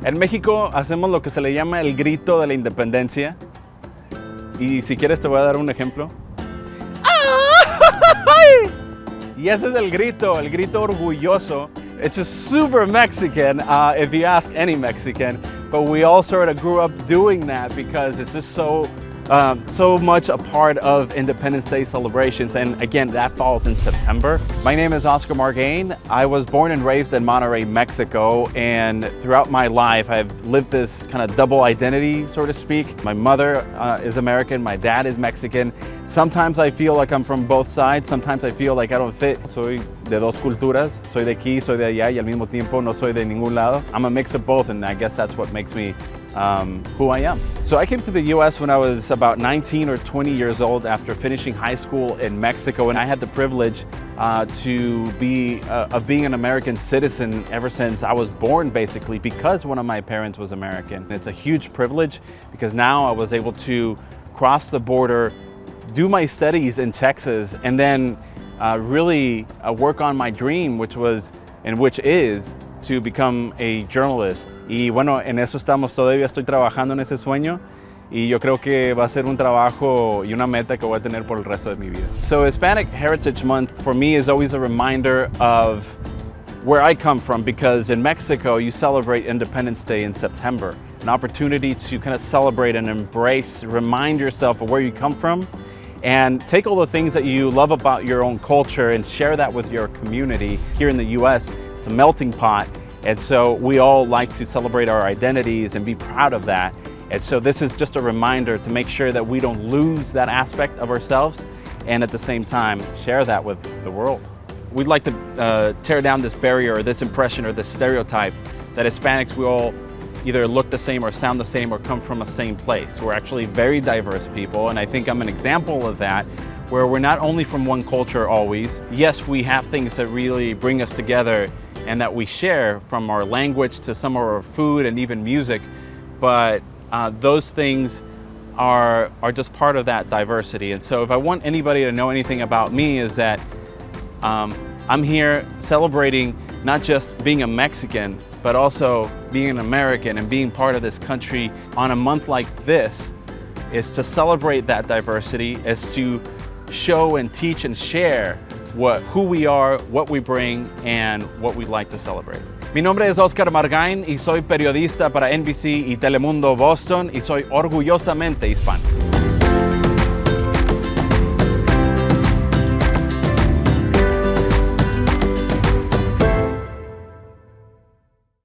En México hacemos lo que se le llama el grito de la independencia. Y si quieres te voy a dar un ejemplo. Y ese es el grito orgulloso. It's just super Mexican if you ask any Mexican. But we all sort of grew up doing that because it's just so much a part of Independence Day celebrations. And again, that falls in September. My name is Margain. I was born and raised in Monterrey, Mexico. And throughout my life, I've lived this kind of double identity, so to speak. My mother is American, my dad is Mexican. Sometimes I feel like I'm from both sides. Sometimes I feel like I don't fit. Soy de dos culturas. Soy de aquí, soy de allá, y al mismo tiempo no soy de ningún lado. I'm a mix of both, and I guess that's what makes me who I am. So I came to the US when I was about 19 or 20 years old after finishing high school in Mexico, and I had the privilege to be of being an American citizen ever since I was born, basically, because one of my parents was American. It's a huge privilege because now I was able to cross the border, do my studies in Texas, and then really work on my dream, which is to become a journalist. Y bueno, en eso estamos todavía, estoy trabajando en ese sueño y yo creo que va a ser un trabajo y una meta que voy a tener por el resto de mi vida. So Hispanic Heritage Month for me is always a reminder of where I come from, because in Mexico you celebrate Independence Day in September. An opportunity to kind of celebrate and embrace, remind yourself of where you come from, and take all the things that you love about your own culture and share that with your community. Here in the US, it's a melting pot, and so we all like to celebrate our identities and be proud of that. And so this is just a reminder to make sure that we don't lose that aspect of ourselves, and at the same time share that with the world. We'd like to tear down this barrier or this impression or this stereotype that Hispanics, we all either look the same or sound the same or come from the same place. We're actually very diverse people, and I think I'm an example of that, where we're not only from one culture always. Yes, we have things that really bring us together and that we share, from our language to some of our food and even music, but those things are just part of that diversity. And so if I want anybody to know anything about me, is that I'm here celebrating not just being a Mexican, but also being an American and being part of this country on a month like this, is to celebrate that diversity, is to show and teach and share who we are, what we bring, and what we'd like to celebrate. Mi nombre es Margain y soy periodista para NBC y Telemundo Boston, y soy orgullosamente hispano.